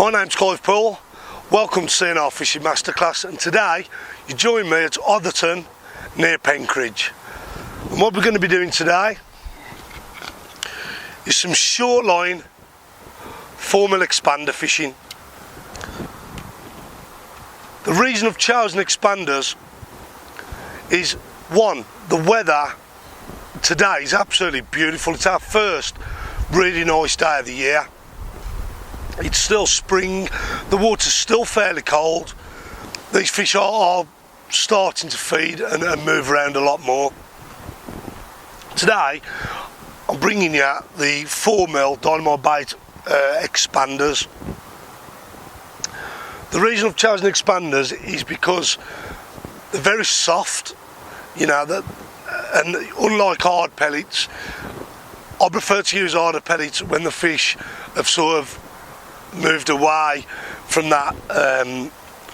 My name's Clive Poole, welcome to CNR Fishing Masterclass, and today you join me at Overton near Penkridge. And what we're going to be doing today is some short line 4mm expander fishing. The reason I've chosen expanders is, one, the weather today is absolutely beautiful. It's our first really nice day of the year. It's still spring, the water's still fairly cold. These fish are starting to feed and move around a lot more. Today I'm bringing you the 4mm dynamite bait expanders. The reason I've chosen expanders is because they're very soft, you know, and unlike hard pellets, I prefer to use harder pellets when the fish have sort of moved away from that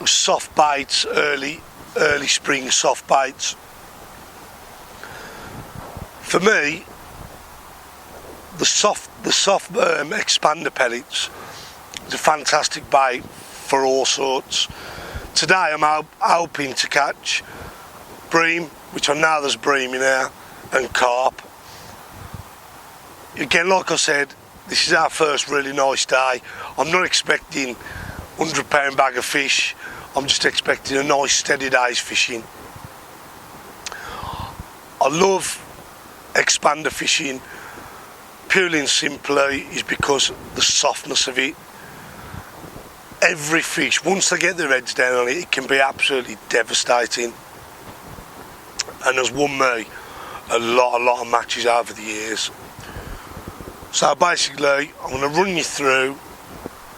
soft baits, early spring soft baits. For me, the soft expander pellets is a fantastic bait for all sorts. Today I'm hoping to catch bream, which I know there's bream in here, and carp. Again, like I said, this is our first really nice day. I'm not expecting £100 bag of fish. I'm just expecting a nice steady day's fishing. I love expander fishing purely and simply is because the softness of it. Every fish, once they get their heads down on it, it can be absolutely devastating. And has won me a lot of matches over the years. So basically, I'm going to run you through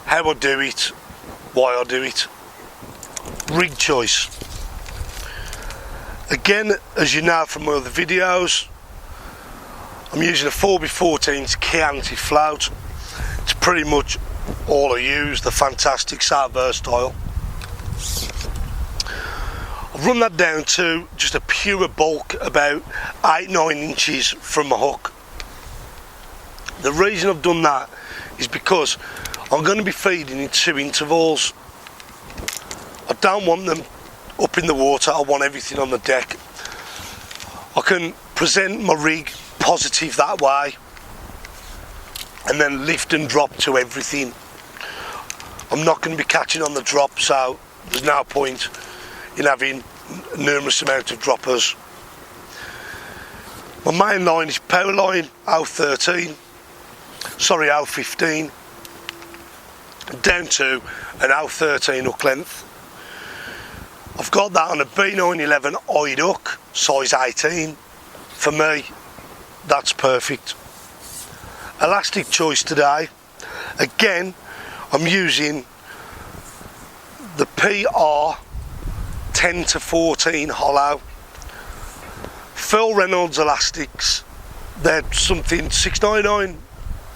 how I do it, why I do it. Rig choice. Again, as you know from my other videos, I'm using a 4x14 Chianti float. It's pretty much all I use. They're fantastic, so versatile. I've run that down to just a pure bulk, about 8-9 inches from my hook. The reason I've done that is because I'm going to be feeding in 2 intervals. I don't want them up in the water, I want everything on the deck. I can present my rig positive that way and then lift and drop to everything. I'm not going to be catching on the drop, so there's no point in having numerous amount of droppers. My main line is power line 015 down to an 013 hook length. I've got that on a B911 eyed hook, size 18. For me, that's perfect. Elastic choice today. Again, I'm using the PR 10 to 14 hollow. Phil Reynolds elastics. They're something $6.99,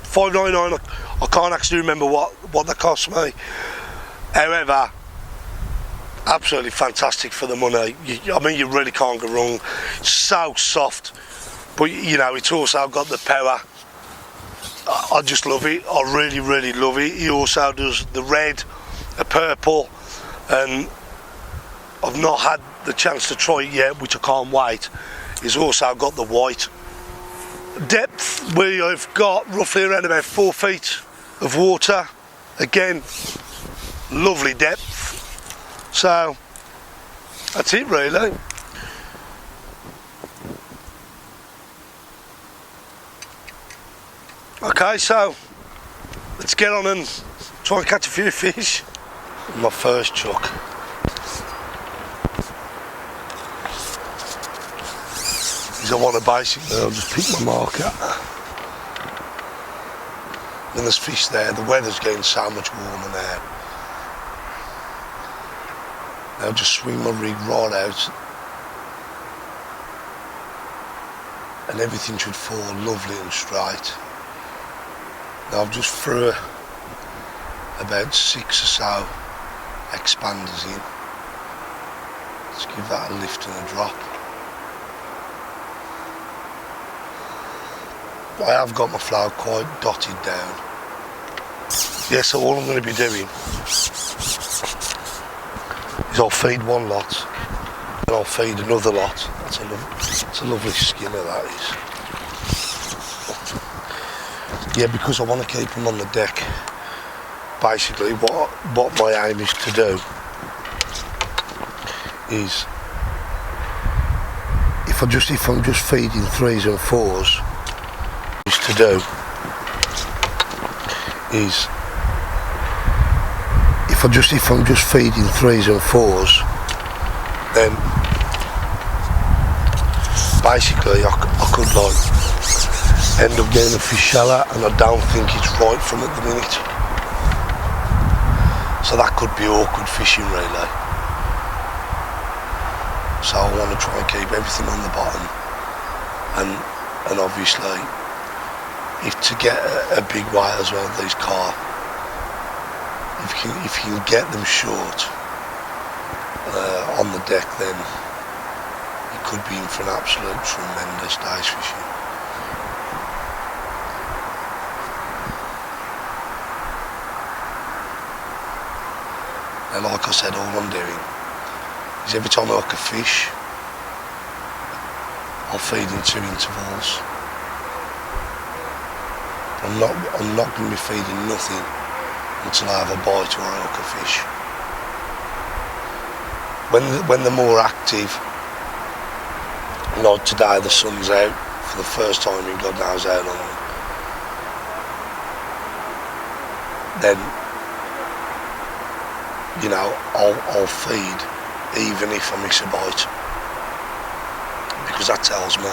$5.99. I can't actually remember what they cost me. However, absolutely fantastic for the money. I mean, you really can't go wrong. It's so soft, but you know, it's also got the power. I just love it. I really love it. He also does the red, the purple, and I've not had the chance to try it yet, which I can't wait. He's also got the white. Depth, we have got roughly around about 4 feet of water. Again, lovely depth. So that's it really. Okay, so let's get on and try and catch a few fish. My first chuck. I want to basically, I'll just pick my marker. And there's fish there. The weather's getting so much warmer now. I'll just swing my rig right out, and everything should fall lovely and straight. Now I've just threw about 6 or so expanders in. Let's give that a lift and a drop. I have got my float quite dotted down. Yeah, so all I'm going to be doing is I'll feed one lot and I'll feed another lot. It's a lovely skinner, that is. Yeah, because I want to keep them on the deck. Basically, what my aim is to do is, if I'm just feeding 3s and 4s, is to do is if I'm just feeding 3s and 4s, then basically I could like end up getting a fish sheller, and I don't think it's right for them at the minute. So that could be awkward fishing, really. So I want to try and keep everything on the bottom, and obviously, if to get a big whale as well, these carp, if you can get them short on the deck, then you could be in for an absolute tremendous day's fishing. And like I said, all I'm doing is every time I hook a fish, I'll feed in 2 intervals. I'm not going to be feeding nothing until I have a bite or I hook a fish. When they're more active, like today the sun's out for the first time in God knows how long, then you know, I'll feed even if I miss a bite, because that tells me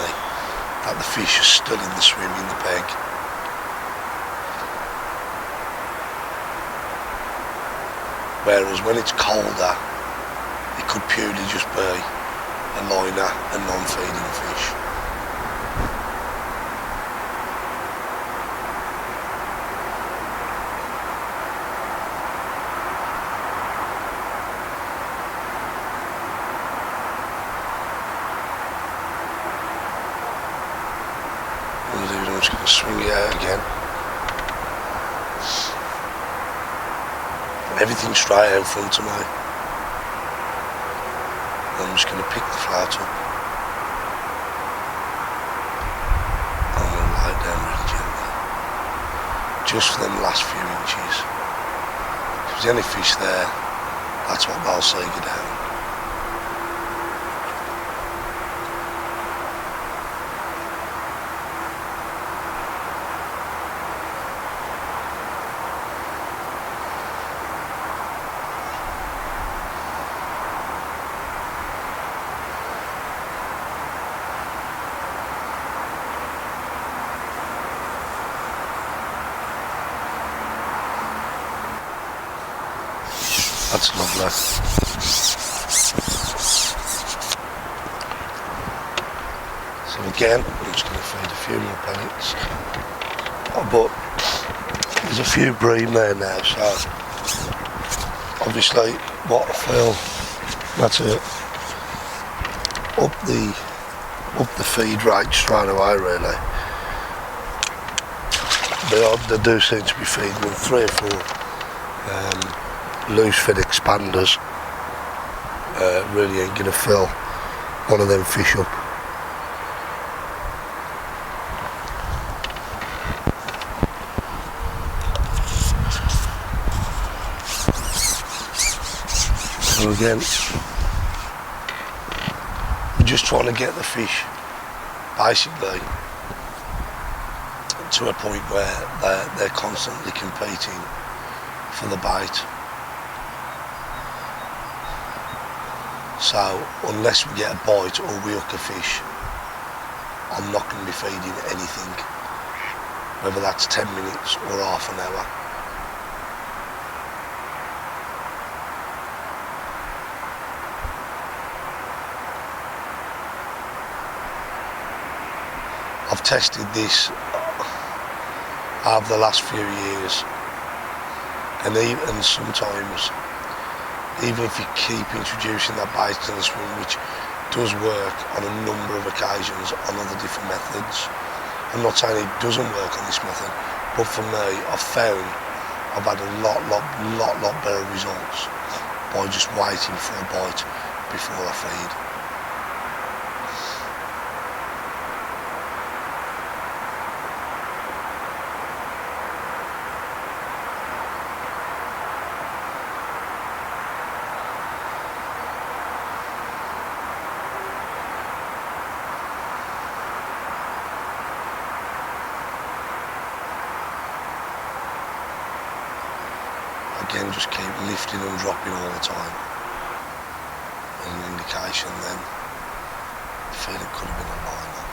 that the fish are still in the swim, in the peg. Whereas when it's colder, it could purely just be a liner and non-feeding fish. I'm just going to swing it out again. Everything straight out in front of me. I'm just going to pick the float up. I'm going to lay it down really gently. Just for them last few inches. If there's any fish there, that's what they'll see you down. That's lovely. So again, I'm just going to feed a few more pellets. Oh, but there's a few bream there now, so obviously what I feel, that's it. Up the feed rate straight away, really. They do seem to be feeding with 3 or 4 loose fed expanders. Really ain't going to fill one of them fish up. So again, we're just trying to get the fish basically to a point where they're constantly competing for the bait. So unless we get a bite or we hook a fish, I'm not going to be feeding anything, whether that's 10 minutes or half an hour. I've tested this over the last few years, and sometimes even if you keep introducing that bait to the swim, which does work on a number of occasions on other different methods. I'm not saying it doesn't work on this method, but for me, I've found I've had a lot better results by just waiting for a bite before I feed. Again, just keep lifting and dropping all the time. And an indication then, I feel it could have been a liner.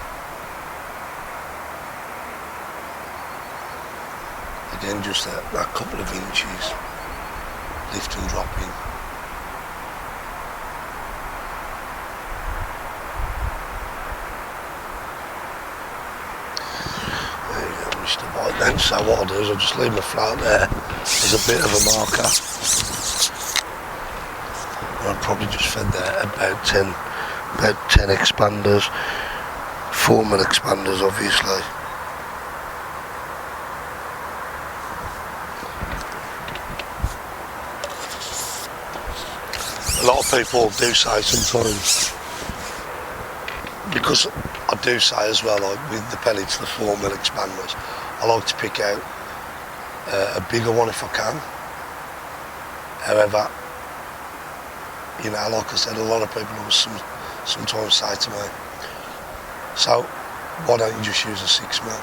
Again, just that couple of inches, lift and dropping. There you go, missed a bite then. So what I'll do is I'll just leave my float there. There's a bit of a marker. I've probably just fed there about 10 expanders, 4 mil expanders obviously. A lot of people do say sometimes, because I do say as well, like with the pellets, the 4 mil expanders, I like to pick out a bigger one if I can. However, you know, like I said, a lot of people will sometimes say to me, so why don't you just use a 6 mil?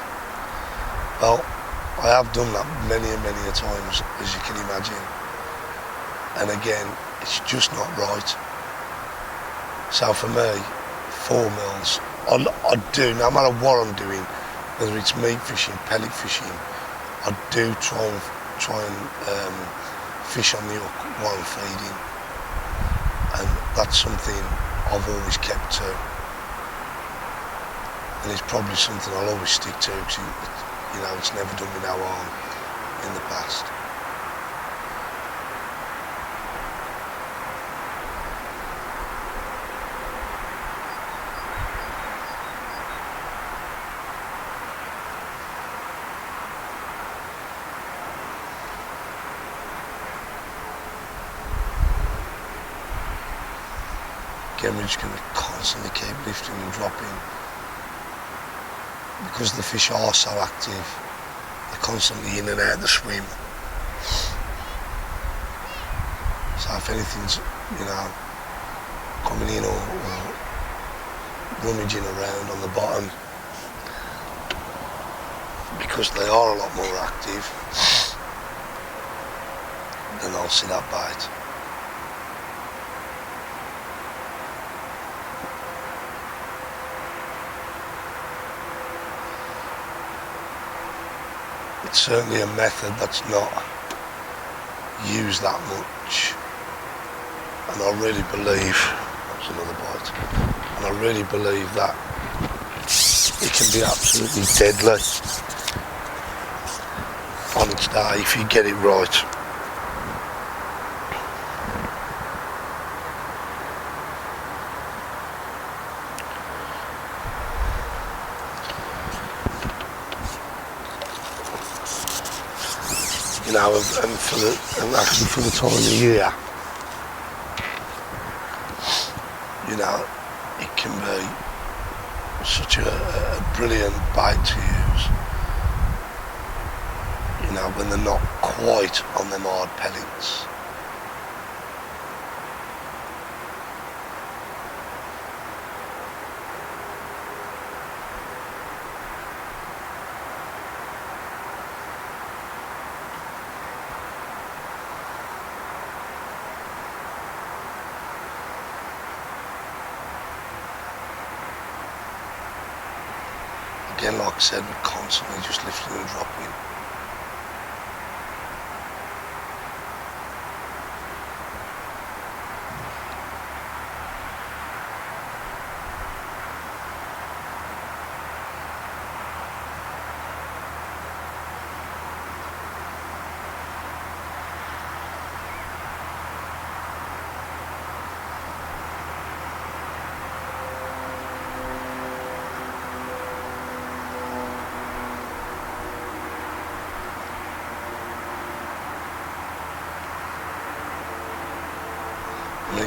Well, I have done that many and many a times, as you can imagine. And again, it's just not right. So for me, 4 mils, I do, no matter what I'm doing, whether it's meat fishing, pellet fishing, I do try and fish on the hook while I'm feeding, and that's something I've always kept to, and it's probably something I'll always stick to because you know it's never done me no harm in the past. Again, we're just going to constantly keep lifting and dropping because the fish are so active. They're constantly in and out of the swim. So if anything's, you know, coming in or rummaging around on the bottom, because they are a lot more active, then I'll see that bite. It's certainly a method that's not used that much, and I really believe, that's another bite, and I really believe that it can be absolutely deadly on its day if you get it right. You know, and actually for the time of year, you know, it can be such a brilliant bait to use, you know, when they're not quite on them hard pellets. Again, like I said, we're constantly just lifting and dropping.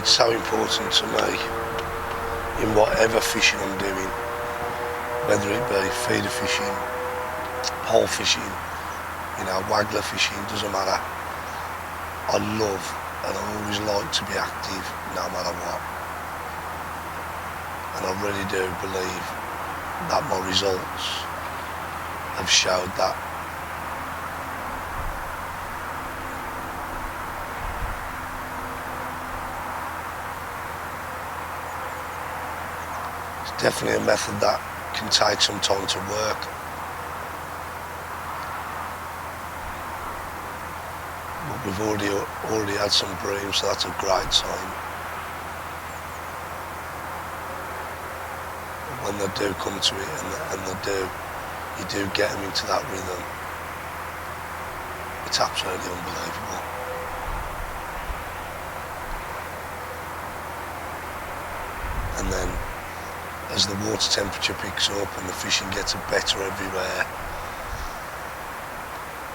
it's so important to me in whatever fishing I'm doing, whether it be feeder fishing, pole fishing, you know, waggler fishing, doesn't matter. I love and I always like to be active no matter what. And I really do believe that my results have showed that. It's definitely a method that can take some time to work. But we've already had some bream, so that's a great sign. When they do come to it, and you do get them into that rhythm, it's absolutely unbelievable. And then as the water temperature picks up and the fishing gets better everywhere,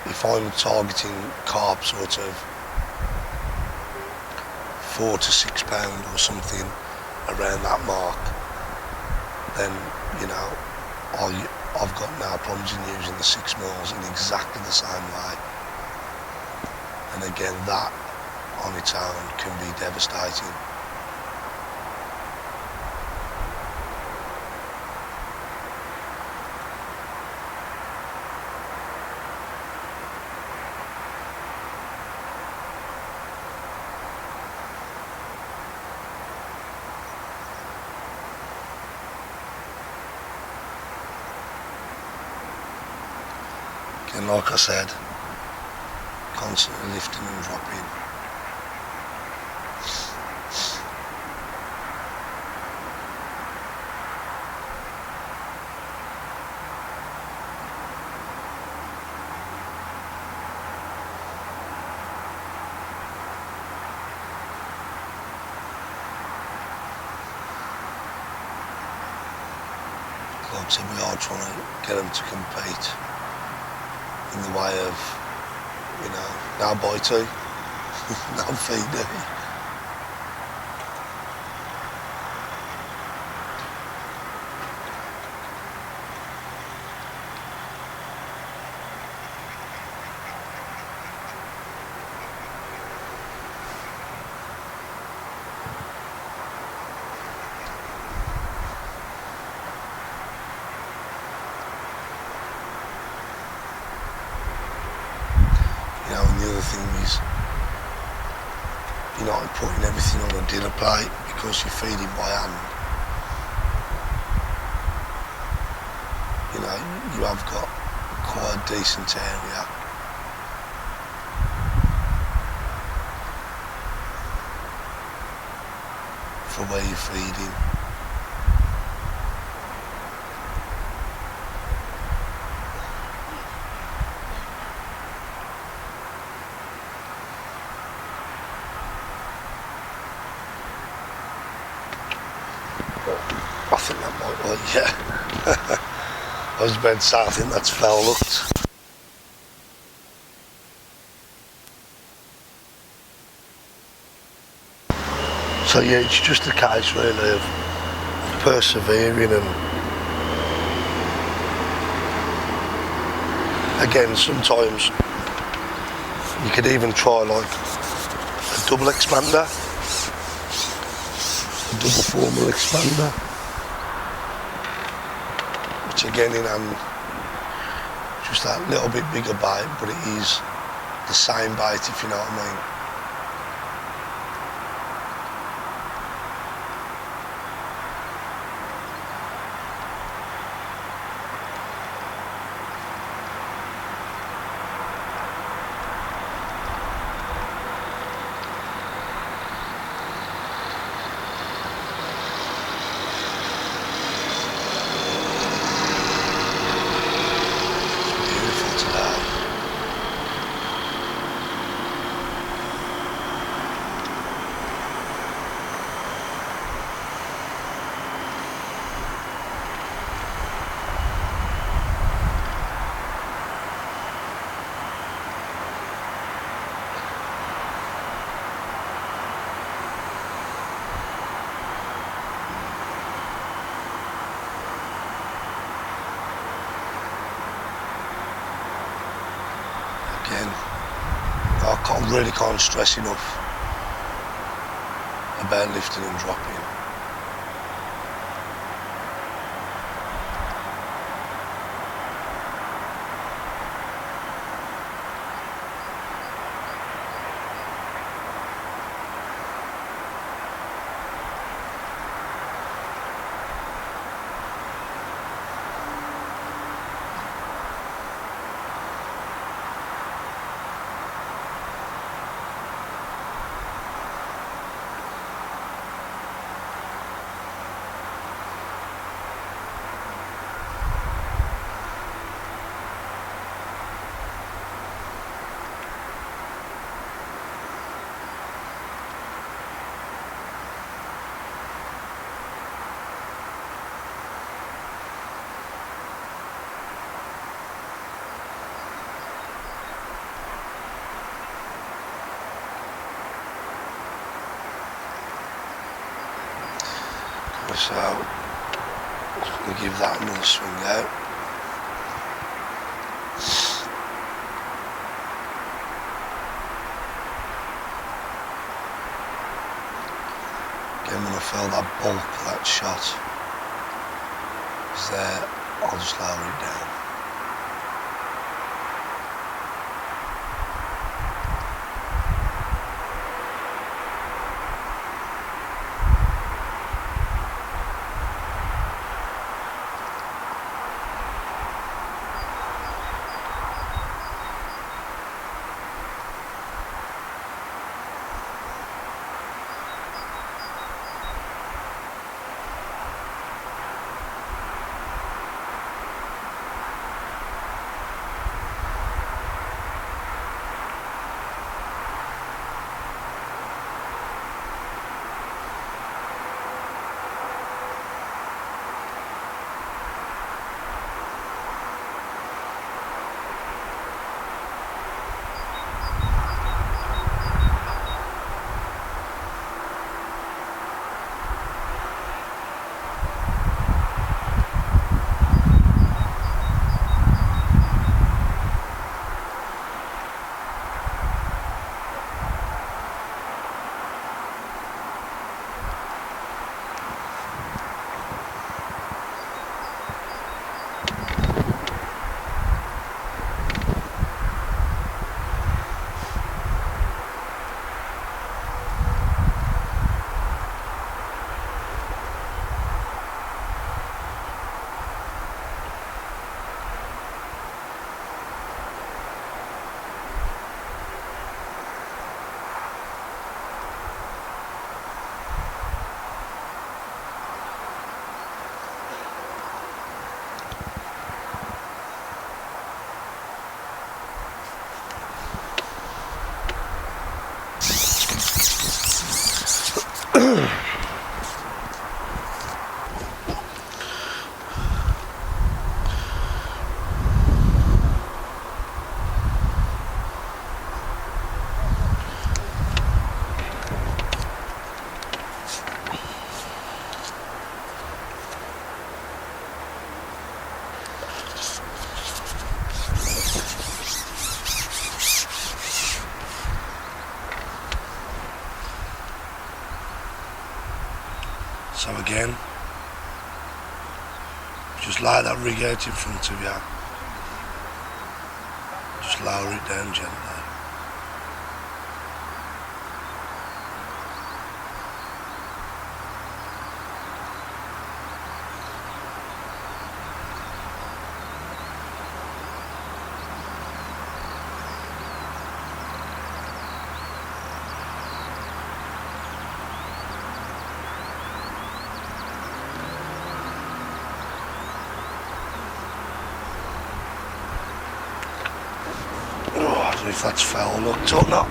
if I'm targeting carp sort of 4 to 6 pound or something around that mark, then, you know, I've got no problems in using the 6 mils in exactly the same way. And again, that on its own can be devastating. And like I said, constantly lifting and dropping. Like I said, we are trying to get them to compete in the way of, you know, no biting, no feeding. And the other thing is, you're not putting everything on a dinner plate because you're feeding by hand. You know, you have got quite a decent area for where you're feeding. I think that might work, yeah. I was about to say, I think that's foul looked. So yeah, it's just a case really of persevering, and again, sometimes you could even try like a double expander, a double formal expander, which again in hand, just that little bit bigger bait, but it is the same bait, if you know what I mean. really can't stress enough about lifting and dropping. So I'm going to give that another swing out. Again, when I feel that bulk of that shot is there, I'll just lower it down. So again, just lay that rig out in front of you. Just lower it down gently. If that's foul looked or not.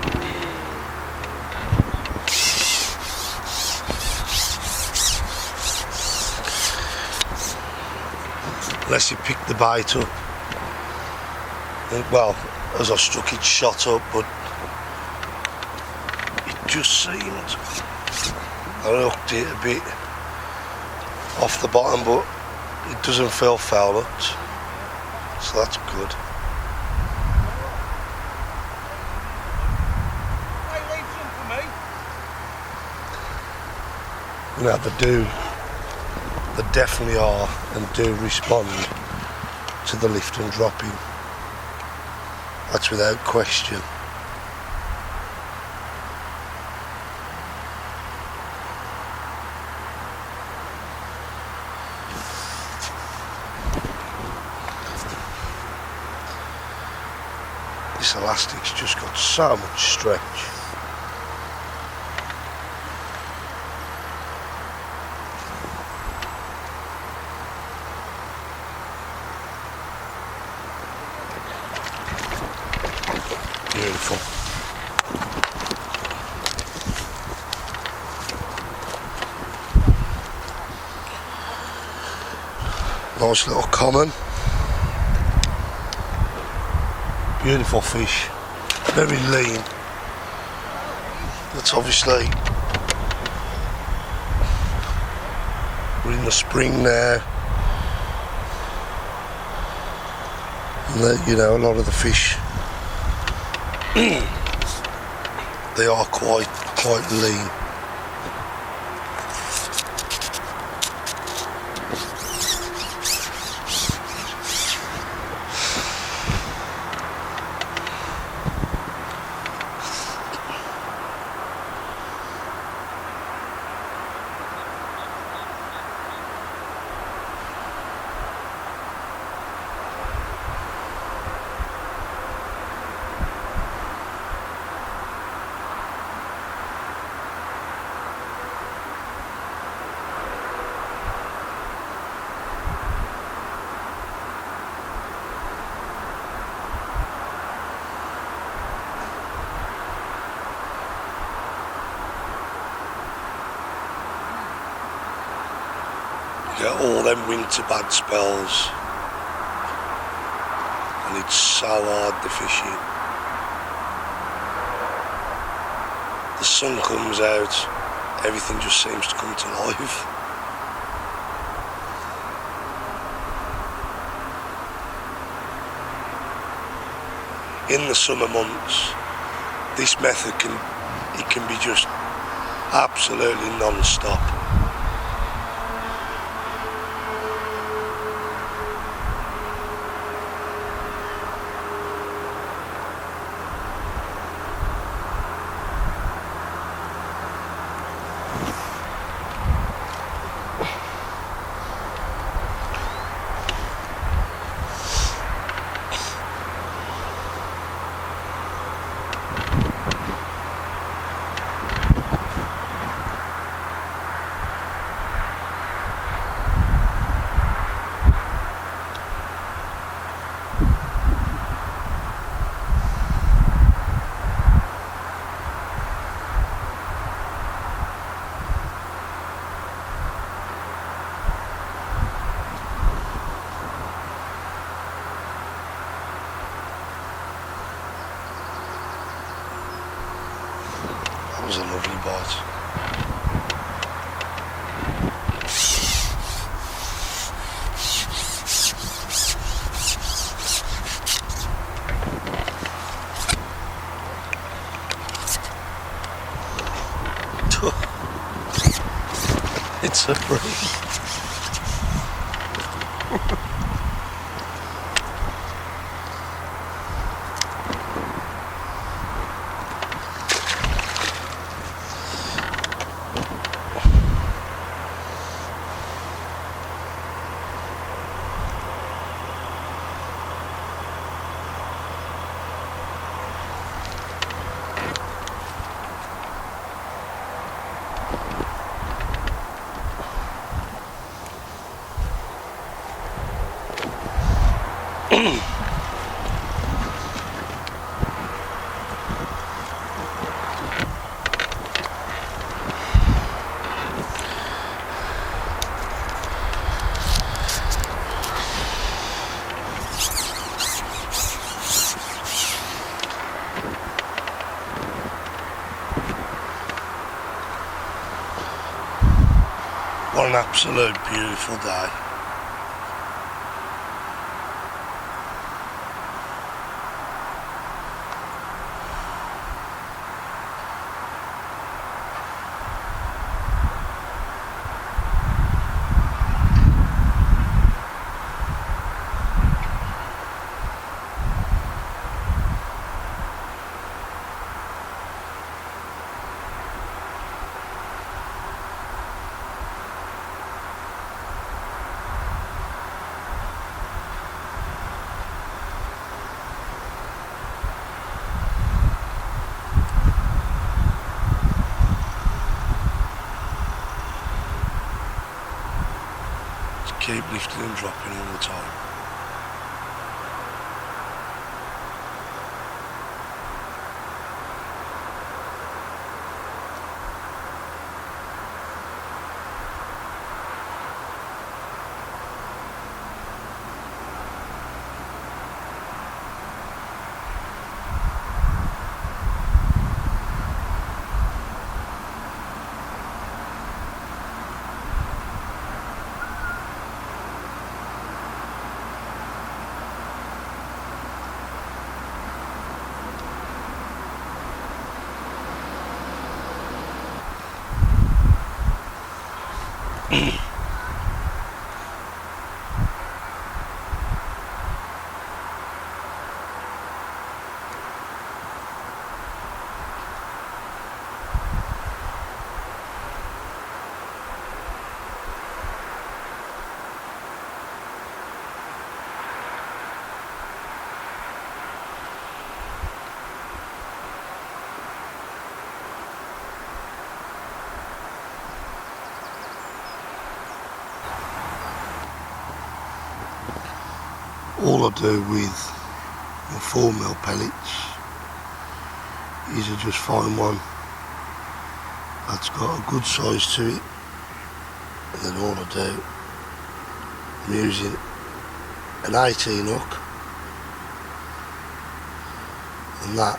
Unless you pick the bite up. Well, as I struck it shot up, but it just seemed I hooked it a bit off the bottom, but it doesn't feel foul hooked, so that's good. You know, they definitely are and do respond to the lift and dropping. That's without question. This elastic's just got so much stretch. Beautiful. Nice little common. Beautiful fish. Very lean. That's obviously, we're in the spring now. And you know, a lot of the fish they are quite lean. Get all them winter bad spells, and it's so hard the fishing. The sun comes out, everything just seems to come to life. In the summer months, this method can be just absolutely non-stop. That was a lovely bite. It's a breeze. What an absolute beautiful day. keep lifting and dropping all the time. All I do with my 4mm pellets is I just find one that's got a good size to it, and then all I do, I'm using an 18 hook, and that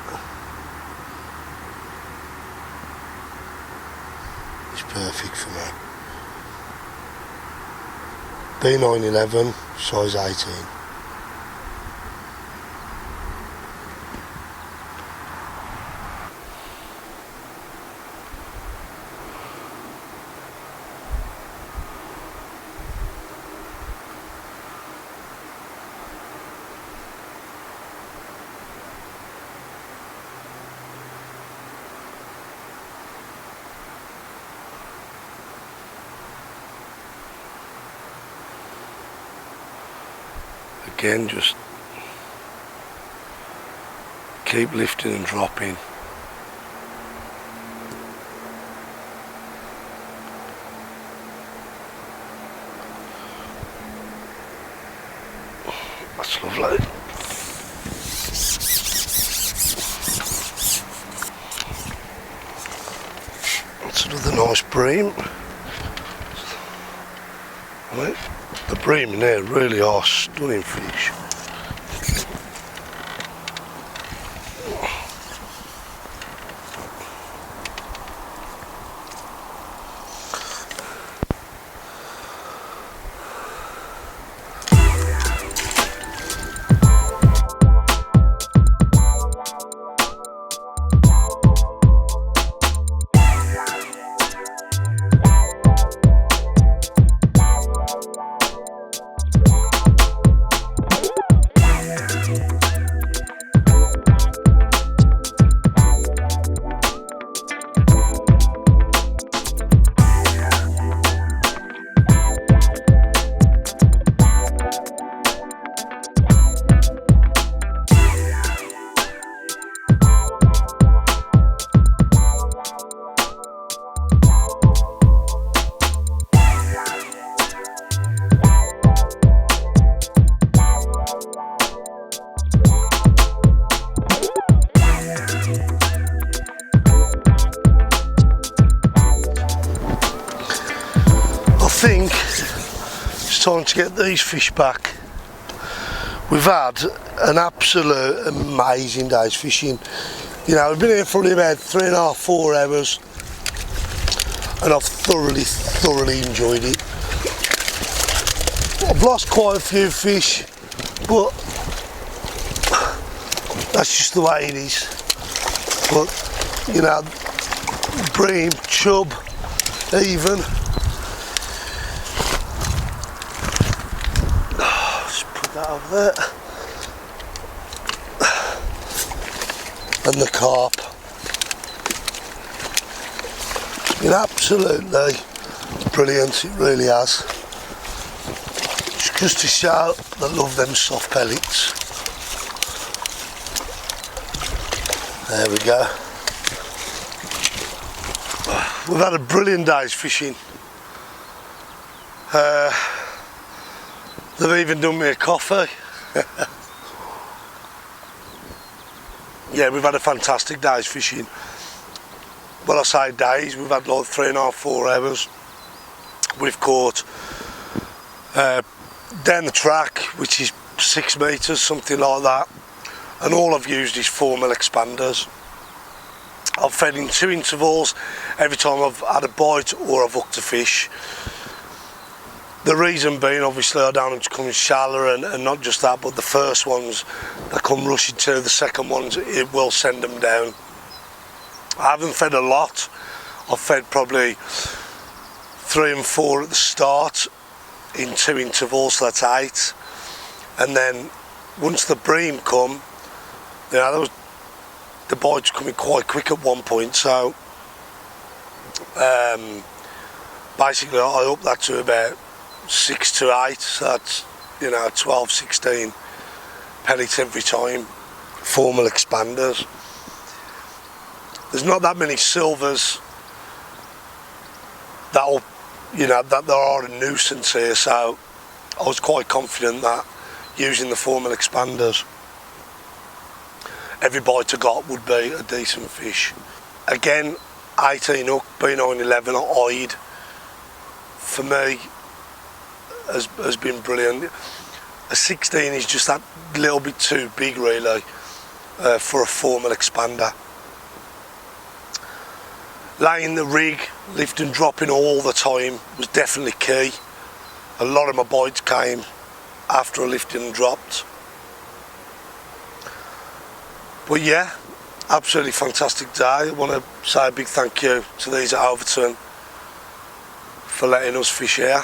is perfect for me. B911 size 18. Again, just keep lifting and dropping. That's lovely. That's another nice bream. Right. The bream in there really are stunning fish. I think it's time to get these fish back. We've had an absolute amazing day's fishing. You know, we've been here for only about 3.5, 4 hours, and I've thoroughly enjoyed it. I've lost quite a few fish, but that's just the way it is. But you know, bream, chub, even. Just put that over there. And the carp. It's been absolutely brilliant, it really has. It's just to show that I love them soft pellets. There we go. We've had a brilliant day's fishing. They've even done me a coffee. Yeah, we've had a fantastic day's fishing. Well, I say days, we've had like 3.5, 4 hours. We've caught down the track, which is 6 metres, something like that, and all I've used is 4mm expanders. I've fed in 2 intervals every time I've had a bite or I've hooked a fish. The reason being, obviously, I don't want them to come in shallower, and not just that, but the first ones that come rushing to, the second ones, it will send them down. I haven't fed a lot. I've fed probably 3 and 4 at the start in 2 intervals, so that's 8. And then once the bream come, you know, the bites coming quite quick at one point, so basically I up that to about 6 to 8, so that's, you know, 12, 16 pellets every time, 4mm expanders. There's not that many silvers that'll, you know, that there are a nuisance here, so I was quite confident that using the 4mm expanders, every bite I got would be a decent fish. Again, 18 hook, B911 eyed, for me, has been brilliant. A 16 is just that little bit too big, really, for a 4mm expander. Laying the rig, lift and dropping all the time was definitely key. A lot of my bites came after I lifted and dropped. But yeah, absolutely fantastic day. I want to say a big thank you to these at Overton for letting us fish here.